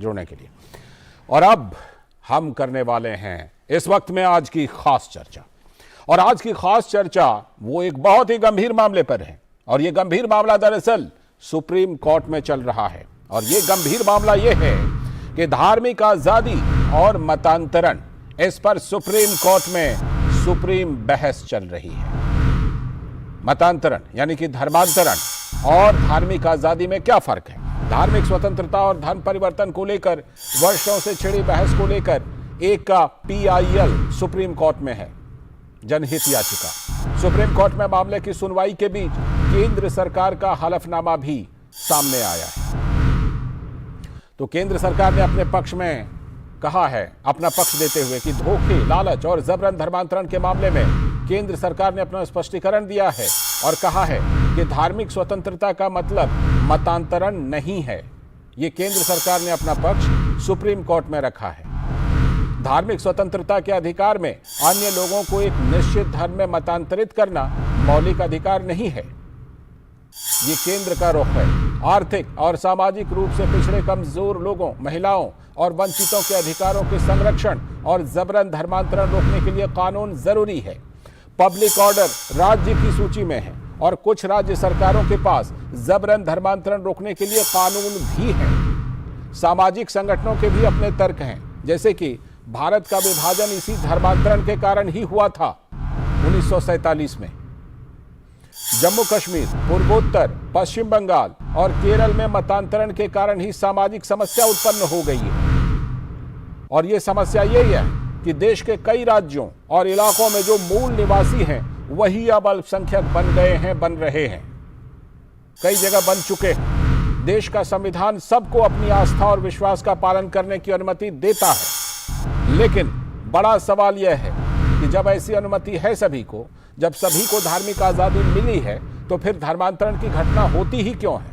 जुड़ने के लिए। और अब हम करने वाले हैं इस वक्त में आज की खास चर्चा, और आज की खास चर्चा वो एक बहुत ही गंभीर मामले पर है। और ये गंभीर मामला दरअसल सुप्रीम कोर्ट में चल रहा है। और ये गंभीर मामला ये है कि धार्मिक आजादी और मतांतरण, इस पर सुप्रीम कोर्ट में सुप्रीम बहस चल रही है। मतांतरण यानी कि धर्मांतरण और धार्मिक आजादी में क्या फर्क है? धार्मिक स्वतंत्रता और धर्म परिवर्तन को लेकर वर्षों से छिड़ी बहस को लेकर एक का PIL सुप्रीम कोर्ट में है, जनहित याचिका। सुप्रीम कोर्ट में मामले की सुनवाई के बीच केंद्र सरकार का हलफनामा भी सामने आया है। तो केंद्र सरकार ने अपने पक्ष में कहा है, अपना पक्ष देते हुए, कि धोखे, लालच और जबरन धर्मांतरण के मामले में केंद्र सरकार ने अपना स्पष्टीकरण दिया है और कहा है कि धार्मिक स्वतंत्रता का मतलब मतांतरण नहीं है। यह केंद्र सरकार ने अपना पक्ष सुप्रीम कोर्ट में रखा है। धार्मिक स्वतंत्रता के अधिकार में अन्य लोगों को एक निश्चित धर्म में मतांतरित करना मौलिक अधिकार नहीं है। ये केंद्र का रुख है। आर्थिक और सामाजिक रूप से पिछड़े कमजोर लोगों, महिलाओं और वंचितों के अधिकारों के संरक्षण और जबरन धर्मांतरण रोकने के लिए कानून जरूरी है। पब्लिक ऑर्डर राज्य की सूची में है और कुछ राज्य सरकारों के पास जबरन धर्मांतरण रोकने के लिए कानून भी है। सामाजिक संगठनों के भी अपने तर्क हैं, जैसे कि भारत का विभाजन इसी धर्मांतरण के कारण ही हुआ था 1947 में। जम्मू कश्मीर, पूर्वोत्तर, पश्चिम बंगाल और केरल में मतांतरण के कारण ही सामाजिक समस्या उत्पन्न हो गई है। और यह समस्या यही है कि देश के कई राज्यों और इलाकों में जो मूल निवासी हैं वही अब अल्पसंख्यक बन गए हैं, बन रहे हैं, कई जगह बन चुके हैं। देश का संविधान सबको अपनी आस्था और विश्वास का पालन करने की अनुमति देता है, लेकिन बड़ा सवाल यह है कि जब ऐसी अनुमति है सभी को, जब सभी को धार्मिक आजादी मिली है, तो फिर धर्मांतरण की घटना होती ही क्यों है?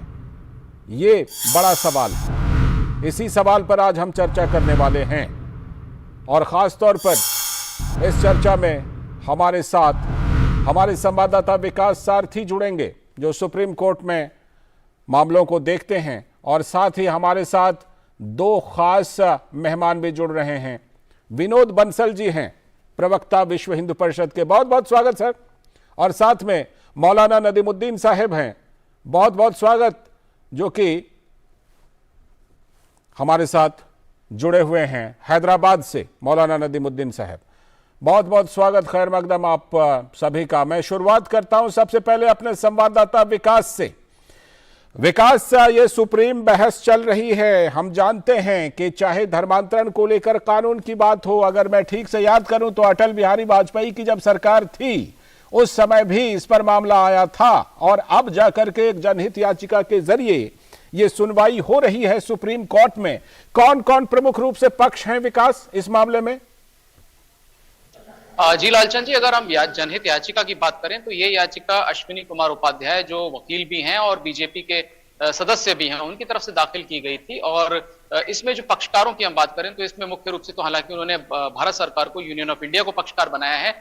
ये बड़ा सवाल है। इसी सवाल पर आज हम चर्चा करने वाले हैं। और खास तौर पर इस चर्चा में हमारे साथ हमारे संवाददाता विकास सारथी जुड़ेंगे, जो सुप्रीम कोर्ट में मामलों को देखते हैं, और साथ ही हमारे साथ दो खास मेहमान भी जुड़ रहे हैं। विनोद बंसल जी हैं, प्रवक्ता विश्व हिंदू परिषद के, बहुत बहुत स्वागत सर। और साथ में मौलाना नदीमुद्दीन साहब हैं, बहुत बहुत स्वागत, जो कि हमारे साथ जुड़े हुए हैं हैदराबाद से। मौलाना नदीमुद्दीन साहब, बहुत बहुत स्वागत, खैर मकदम आप सभी का। मैं शुरुआत करता हूं सबसे पहले अपने संवाददाता विकास से। विकास, ये सुप्रीम बहस चल रही है। हम जानते हैं कि चाहे धर्मांतरण को लेकर कानून की बात हो, अगर मैं ठीक से याद करूं तो अटल बिहारी वाजपेयी की जब सरकार थी उस समय भी इस पर मामला आया था, और अब जाकर के एक जनहित याचिका के जरिए ये सुनवाई हो रही है सुप्रीम कोर्ट में। कौन कौन प्रमुख रूप से पक्ष हैं विकास इस मामले में? जी लालचंद जी, अगर हम जनहित याचिका की बात करें तो ये याचिका अश्विनी कुमार उपाध्याय, जो वकील भी हैं और बीजेपी के सदस्य भी हैं, उनकी तरफ से दाखिल की गई थी। और इसमें जो पक्षकारों की हम बात करें तो इसमें मुख्य रूप से तो हालांकि उन्होंने भारत सरकार को, यूनियन ऑफ इंडिया को पक्षकार बनाया है,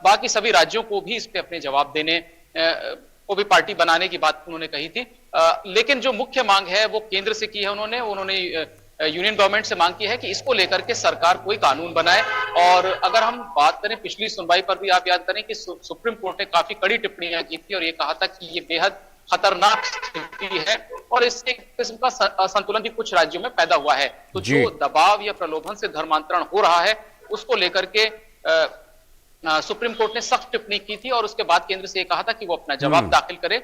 बाकी सभी राज्यों को भी इस पे अपने जवाब देने को भी पार्टी बनाने की बात उन्होंने कही थी। लेकिन जो मुख्य मांग है वो केंद्र से की है उन्होंने यूनियन गवर्नमेंट से मांग की है कि इसको लेकर के सरकार कोई कानून बनाए। और अगर हम बात करें पिछली सुनवाई पर भी आप याद करें कि सुप्रीम कोर्ट ने काफी कड़ी टिप्पणियां की थी और ये कहा था कि ये बेहद खतरनाक स्थिति है और इससे एक किस्म का असंतुलन भी कुछ राज्यों में पैदा हुआ है। तो जो दबाव या प्रलोभन से धर्मांतरण हो रहा है उसको लेकर के सुप्रीम कोर्ट ने सख्त टिप्पणी की थी और उसके बाद केंद्र से ये कहा था कि वो अपना जवाब दाखिल करे।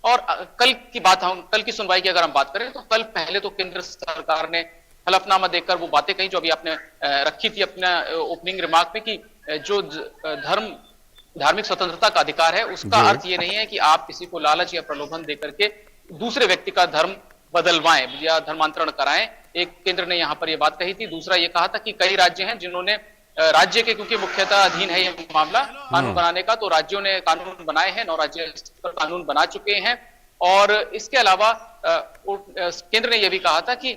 और कल की सुनवाई की अगर हम बात करें तो कल पहले तो केंद्र सरकार ने हलफनामा देकर वो बातें कही जो अभी आपने रखी थी अपना ओपनिंग रिमार्क में, कि जो धार्मिक स्वतंत्रता का अधिकार है उसका अर्थ ये नहीं है कि आप किसी को लालच या प्रलोभन देकर के दूसरे व्यक्ति का धर्म बदलवाएं या धर्मांतरण कराएं। एक केंद्र ने यहां पर यह बात कही थी। दूसरा ये कहा था कि कई राज्य हैं जिन्होंने राज्य के, क्योंकि मुख्यतः अधीन है ये मामला कानून बनाने का, तो राज्यों ने कानून बनाए हैं, 9 राज्य इस पर कानून बना चुके हैं। और इसके अलावा केंद्र ने यह भी कहा था कि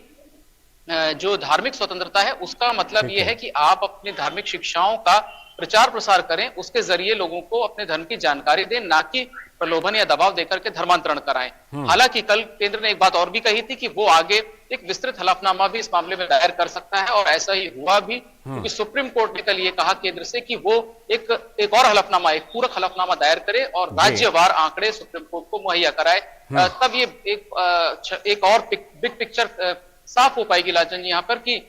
जो धार्मिक स्वतंत्रता है उसका मतलब यह है कि आप अपनी धार्मिक शिक्षाओं का प्रचार प्रसार करें, उसके जरिए लोगों को अपने धर्म की जानकारी दें, ना कि प्रलोभन या दबाव देकर के धर्मांतरण कराएं। हालांकि कल केंद्र ने एक बात और भी कही थी कि वो आगे एक विस्तृत हलफनामा भी इस मामले में दायर कर सकता है, और ऐसा ही हुआ भी, क्योंकि सुप्रीम कोर्ट ने कल ये कहा केंद्र से कि वो एक और हलफनामा, एक पूरक हलफनामा दायर करे और राज्यवार आंकड़े सुप्रीम कोर्ट को मुहैया कराए। तब ये एक और बिग पिक्चर साफ हो पाएगी लालचंद जी यहाँ पर, कि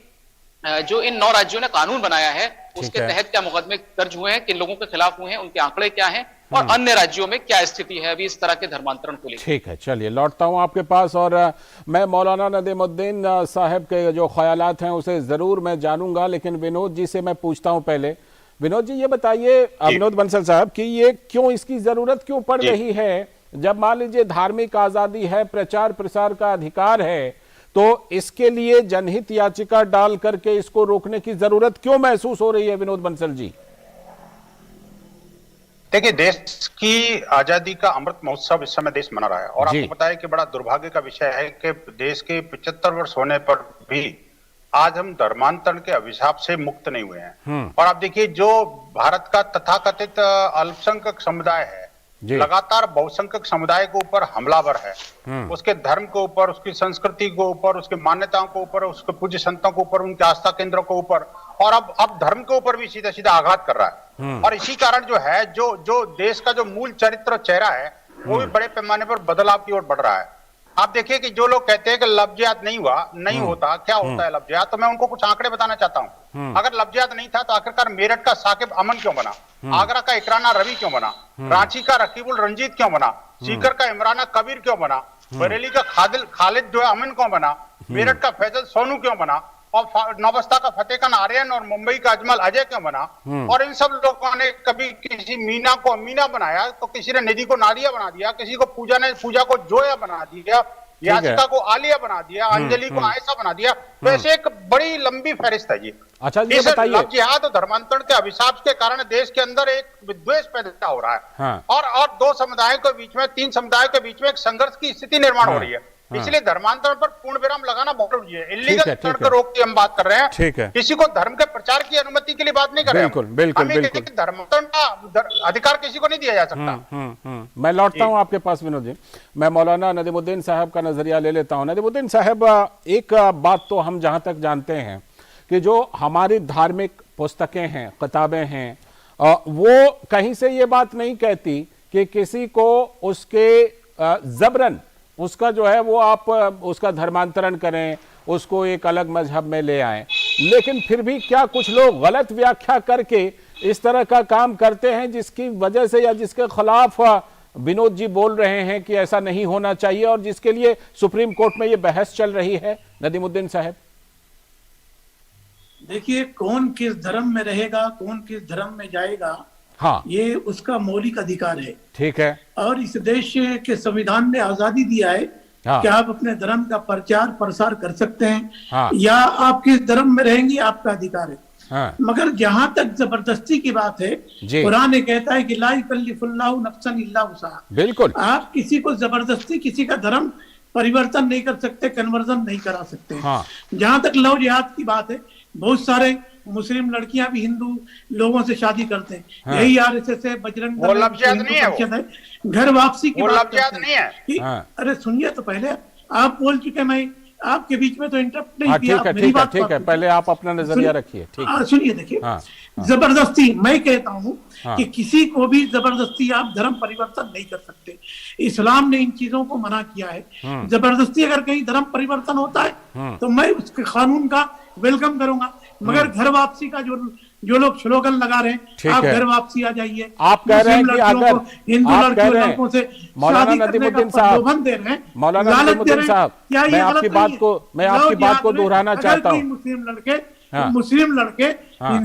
जो इन 9 राज्यों ने कानून बनाया है उसके तहत क्या मुकदमे दर्ज हुए हैं, किन लोगों के खिलाफ हुए हैं, उनके आंकड़े क्या हैं, और अन्य राज्यों में क्या स्थिति है अभी इस तरह के धर्मांतरण को लेकर। ठीक है, चलिए लौटता हूं आपके पास, और मैं मौलाना नदीमुद्दीन साहब के जो ख्यालात हैं उसे जरूर मैं जानूंगा, लेकिन विनोद जी से मैं पूछता हूं पहले। विनोद जी ये बताइए, विनोद बंसल साहब, कि ये क्यों, इसकी जरूरत क्यों पड़ रही है, जब मान लीजिए धार्मिक आजादी है, प्रचार प्रसार का अधिकार है, तो इसके लिए जनहित याचिका डाल करके इसको रोकने की जरूरत क्यों महसूस हो रही है विनोद बंसल जी? देखिए, देश की आजादी का अमृत महोत्सव इस समय देश मना रहा है, और आपको पता है कि बड़ा दुर्भाग्य का विषय है कि देश के 75 वर्ष होने पर भी आज हम धर्मांतरण के अभिशाप से मुक्त नहीं हुए हैं। और आप देखिए, जो भारत का तथाकथित अल्पसंख्यक समुदाय है, लगातार बहुसंख्यक समुदाय के ऊपर हमलावर है, उसके धर्म के ऊपर, उसकी संस्कृति के ऊपर, उसके मान्यताओं के ऊपर, उसके पूज्य संतों के ऊपर, उनके आस्था केंद्रों के ऊपर, और अब धर्म के ऊपर भी सीधा सीधा आघात कर रहा है। और इसी कारण जो है, जो देश का जो मूल चरित्र चेहरा है, वो भी बड़े पैमाने पर बदलाव की ओर बढ़ रहा है। आप देखिए कि जो लोग कहते हैं कि लफ्जियात नहीं होता, क्या होता है लफ्जियात, तो मैं उनको कुछ आंकड़े बताना चाहता हूँ। अगर लफ्जियात नहीं था तो आखिरकार मेरठ का साकिब अमन क्यों बना, आगरा का इकराना रवि क्यों बना, रांची का रकीबुल रंजीत क्यों बना, सीकर का इमराना कबीर क्यों बना, बरेली का खालिद जो है अमन क्यों बना, मेरठ का फैजल सोनू क्यों बना, और नौबस्ता का फतेह खान आर्यन और मुंबई का अजमल अजय क्यों बना। और इन सब लोगों ने कभी किसी मीना को अमीना बनाया, तो किसी ने निधि को नादिया बना दिया, किसी को पूजा को जोया बना दिया, याचिका को आलिया बना दिया, अंजलि को आयशा बना दिया। तो ऐसे एक बड़ी लंबी फहरिस्त है जी। अच्छा, ये बताइए, जिहाद और धर्मांतरण के अभिशाप के कारण देश के अंदर एक विद्वेष पैदा हो रहा है। हाँ। और 2 समुदायों के बीच में, 3 समुदायों के बीच में एक संघर्ष की स्थिति निर्माण हो रही है। इसलिए धर्मांतरण पर पूर्ण विराम लगाना बहुत जरूरी है। इल्लीगल तर्क रोक की हम बात कर रहे हैं, ठीक है, किसी को धर्म के प्रचार की अनुमति के लिए बात नहीं कर रहे हैं। बिल्कुल धर्मांतरण का अधिकार किसी को नहीं दिया जा सकता। मैं लौटता हूं आपके पास विनोद जी, मैं मौलाना नदीमुद्दीन साहब का नजरिया ले लेता हूं। नदीमुद्दीन साहब, एक बात तो हम जहां तक जानते हैं कि जो हमारी धार्मिक पुस्तकें हैं, किताबें हैं, वो कहीं से ये बात नहीं कहती कि किसी को उसके जबरन उसका जो है वो आप उसका धर्मांतरण करें, उसको एक अलग मजहब में ले आएं। लेकिन फिर भी क्या कुछ लोग गलत व्याख्या करके इस तरह का काम करते हैं, जिसकी वजह से या जिसके खिलाफ विनोद जी बोल रहे हैं कि ऐसा नहीं होना चाहिए, और जिसके लिए सुप्रीम कोर्ट में ये बहस चल रही है? नदीमुद्दीन साहब, देखिए, कौन किस धर्म में रहेगा, कौन किस धर्म में जाएगा, हाँ, ये उसका मौलिक अधिकार है। ठीक है। और इस देश के संविधान ने आजादी दिया है कि आप अपने धर्म का प्रचार प्रसार कर सकते हैं, या आप किस धर्म में रहेंगे आपका अधिकार है। मगर जहां तक जबरदस्ती की बात है, कुरान कहता है कि ला युकल्लिफुल्लाहु नफ्सन इल्ला वुसअहा। बिल्कुल, आप किसी को जबरदस्ती किसी का धर्म परिवर्तन नहीं कर सकते, कन्वर्जन नहीं करा सकते। जहां तक लव जिहाद की बात है, बहुत सारे मुस्लिम लड़कियां भी हिंदू लोगों से शादी करते हैं। यही आरएसएस है, बजरंग दल है, घर वापसी की बात करते हैं। अरे सुनिए तो पहले, आप बोल चुके, मैं आपके बीच में तो इंटरप्ट नहीं किया। ठीक है, पहले आप अपना नजरिया रखिए। सुनिए, देखिए, जबरदस्ती मैं कहता हूँ कि किसी को भी जबरदस्ती आप धर्म परिवर्तन नहीं कर सकते। इस्लाम ने इन चीजों को मना किया है। जबरदस्ती अगर कहीं धर्म परिवर्तन होता है तो मैं उसके कानून का वेलकम करूंगा। मगर घर वापसी का जो लोग स्लोगन लगा रहे हैं, आप घर वापसी आ जाइए, आप कह रहे हैं कि अगर हिंदू लड़कियों से मौलाना नदीमुद्दीन साहब, दे रहे हैं, मौलाना नदीमुद्दीन साहब, मैं आपकी बात को दोहराना चाहता हूँ। मुस्लिम लड़के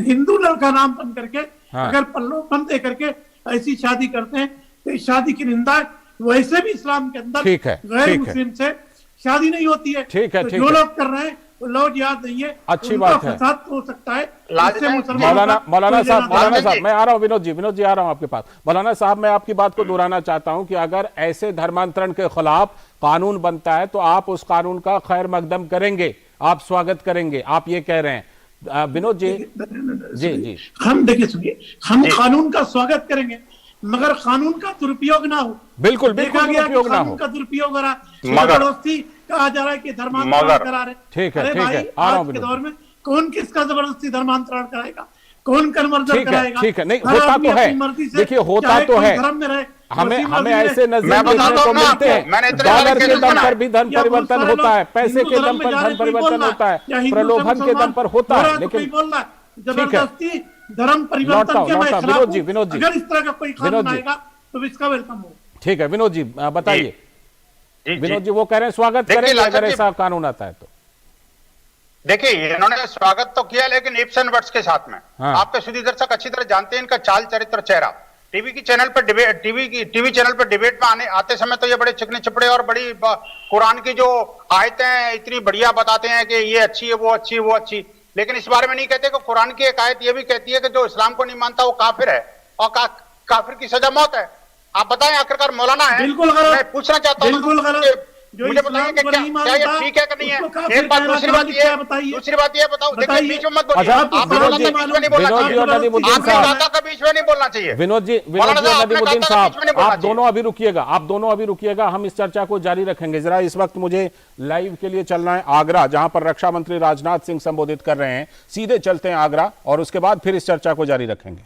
हिंदू लड़का नाम बन करके अगर प्रलोभन दे करके ऐसी शादी करते हैं तो इस शादी की निंदा, वैसे भी इस्लाम के अंदर गैर मुस्लिम से शादी नहीं होती है। ठीक है, जो लोग कर रहे हैं लोग याद नहीं है, अच्छी बात है, हो सकता है। मौलाना साहब, मैं आ रहा हूँ, विनोद जी आ रहा हूँ आपके पास। मौलाना साहब, मैं आपकी बात को दोहराना चाहता हूँ कि अगर ऐसे धर्मांतरण के खिलाफ कानून बनता है तो आप उस कानून का खैर मकदम करेंगे, आप स्वागत करेंगे, आप ये कह रहे हैं। विनोद जी, जी, हम देखिए, सुनिए, हम कानून का स्वागत करेंगे, मगर कानून का दुरुपयोग ना हो। बिल्कुल देखा गया कि कानून का दुरुपयोग हो रहा है, जबरदस्ती कहा जा रहा है कि धर्मांतरण करा रहे। ठीक है, अरे ठीक भाई, है, आ रहा हूं आज के दौर में कौन किसका जबरदस्ती धर्मांतरण कराएगा, कौन कन्वर्जन कराएगा? ठीक है, नहीं होता तो है, देखिए होता तो है, धर्म में रहे, हमें ऐसे नजरिए देखने को मिलते हैं। डॉलर के दम पर भी धर्म परिवर्तन होता है, पैसे के दम पर धर्म परिवर्तन होता है, प्रलोभन के दम पर होता है, लेकिन जबरदस्ती धर्म परिवर्तन के मैं खिलाफ हूं। विनोद जी, अगर इस तरह का कोई कानून आएगा तो इसका वेलकम हो। ठीक है विनोद जी, बताइए। विनोद जी वो कह रहे हैं स्वागत करेंगे अगर ऐसा कानून आता है तो। देखिए इन्होंने स्वागत तो किया, लेकिन इप्स एंड बट्स के साथ में। आपके सुधी दर्शक अच्छी तरह जानते हैं इनका चाल चरित्र चेहरा। टीवी चैनल पर डिबेट में आते समय तो ये बड़े चिकने चिपड़े और बड़ी कुरान की जो आयतें इतनी बढ़िया बताते हैं कि ये अच्छी है, वो अच्छी है, वो अच्छी, लेकिन इस बारे में नहीं कहते कि कुरान की एक आयत ये भी कहती है कि जो इस्लाम को नहीं मानता वो काफिर है और काफिर की सजा मौत है। आप बताएं, आखिरकार मौलाना है, बिल्कुल गलत, मैं पूछना चाहता हूं मुझे बताइए कि क्या ये ठीक है कि नहीं है? एक बात, दूसरी बात ये बताओ, देखिए बीच में मत बोलिए, आप दादा का बीच में नहीं बोलना चाहिए, दादा का बीच में नहीं बोलना चाहिए। विनोद जी और नदीमुद्दीन साहब, आप दोनों अभी रुकिएगा, हम इस चर्चा को जारी रखेंगे। जरा इस वक्त मुझे लाइव के लिए चलना है आगरा, जहां पर रक्षा मंत्री राजनाथ सिंह संबोधित कर रहे हैं। सीधे चलते हैं आगरा और उसके बाद फिर इस चर्चा को जारी रखेंगे।